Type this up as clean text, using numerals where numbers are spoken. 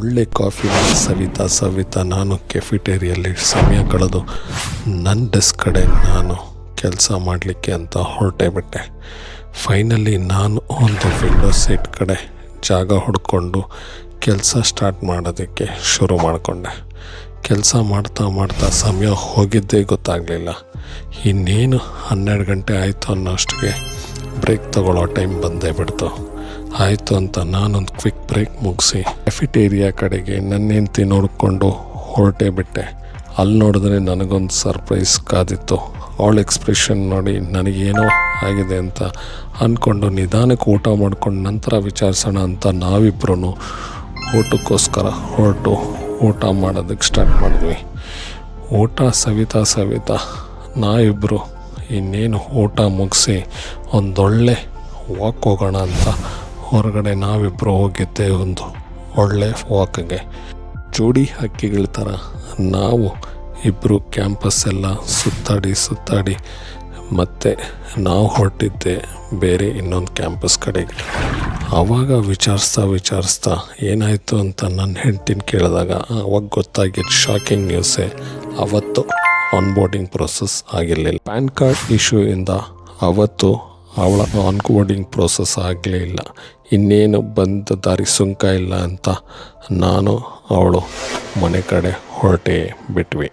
ಒಳ್ಳೆ ಕಾಫಿನ ಸವಿತಾ ನಾನು ಕೆಫಿಟೇರಿಯಲ್ಲಿ ಸಮಯ ಕಳೆದು ನನ್ನ ಡೆಸ್ಕ್ ಕಡೆ ನಾನು ಕೆಲಸ ಮಾಡಲಿಕ್ಕೆ ಅಂತ ಹೊರಟೇ ಬಿಟ್ಟೆ. ಫೈನಲಿ ನಾನು ಒಂದು ವಿಂಡೋ ಸೀಟ್ ಕಡೆ ಜಾಗ ಹುಡ್ಕೊಂಡು ಕೆಲಸ ಸ್ಟಾರ್ಟ್ ಮಾಡೋದಕ್ಕೆ ಶುರು ಮಾಡಿಕೊಂಡೆ. ಕೆಲಸ ಮಾಡ್ತಾ ಸಮಯ ಹೋಗಿದ್ದೇ ಗೊತ್ತಾಗಲಿಲ್ಲ. ಇನ್ನೇನು 12 ಗಂಟೆ ಆಯಿತು ಅನ್ನೋಷ್ಟಿಗೆ ಬ್ರೇಕ್ ತಗೊಳ್ಳೋ ಟೈಮ್ ಬಂದೇ ಬಿಡ್ತು. ಆಯಿತು ಅಂತ ನಾನೊಂದು ಕ್ವಿಕ್ ಬ್ರೇಕ್ ಮುಗಿಸಿ ಕೆಫಿಟೇರಿಯಾ ಕಡೆಗೆ ನನ್ನ ಹೆಂಡತಿ ನೋಡಿಕೊಂಡು ಹೊರಟೇ ಬಿಟ್ಟೆ. ಅಲ್ಲಿ ನೋಡಿದ್ರೆ ನನಗೊಂದು ಸರ್ಪ್ರೈಸ್ ಕಾದಿತ್ತು. ಅವಳ ಎಕ್ಸ್ಪ್ರೆಷನ್ ನೋಡಿ ನನಗೇನೋ ಆಗಿದೆ ಅಂತ ಅಂದ್ಕೊಂಡು ನಿಧಾನಕ್ಕೆ ಊಟ ಮಾಡ್ಕೊಂಡು ನಂತರ ವಿಚಾರಿಸೋಣ ಅಂತ ನಾವಿಬ್ಬರೂ ಊಟಕ್ಕೋಸ್ಕರ ಹೊರಟು ಊಟ ಮಾಡೋದಕ್ಕೆ ಸ್ಟಾರ್ಟ್ ಮಾಡಿದ್ವಿ. ಊಟ ಸವಿತಾ ನಾವಿಬ್ಬರು ಇನ್ನೇನು ಊಟ ಮುಗಿಸಿ ಒಂದೊಳ್ಳೆ ವಾಕ್ ಹೋಗೋಣ ಅಂತ ಹೊರಗಡೆ ನಾವಿಬ್ಬರು ಹೋಗಿದ್ದೆ. ಒಂದು ಒಳ್ಳೆ ವಾಕ್ಗೆ ಜೋಡಿ ಹಕ್ಕಿಗಳ ಥರ ನಾವು ಇಬ್ಬರು ಕ್ಯಾಂಪಸ್ ಎಲ್ಲ ಸುತ್ತಾಡಿ ಮತ್ತು ನಾವು ಹೊರಟಿದ್ದೆ ಬೇರೆ ಇನ್ನೊಂದು ಕ್ಯಾಂಪಸ್ ಕಡೆಗೆ. ಆವಾಗ ವಿಚಾರಿಸ್ತಾ ಏನಾಯಿತು ಅಂತ ನನ್ನ ಹೆಂಡತಿನ ಕೇಳಿದಾಗ ಅವಾಗ ಗೊತ್ತಾಗಿದ್ದು ಶಾಕಿಂಗ್ ನ್ಯೂಸೇ. ಅವತ್ತು ಆನ್ಬೋರ್ಡಿಂಗ್ ಪ್ರೋಸೆಸ್ ಆಗಿರಲಿಲ್ಲ. ಪ್ಯಾನ್ ಕಾರ್ಡ್ ಇಶ್ಯೂಯಿಂದ ಅವತ್ತು ಅವಳ ಆನ್ಬೋರ್ಡಿಂಗ್ ಪ್ರೋಸೆಸ್ ಆಗಲೇ ಇಲ್ಲ. ಇನ್ನೇನು ಬಂದ ದಾರಿ ಸುಂಕ ಇಲ್ಲ ಅಂತ ನಾನು ಅವಳು ಮನೆ ಕಡೆ ಹೊರಟೇ ಬಿಟ್ವಿ.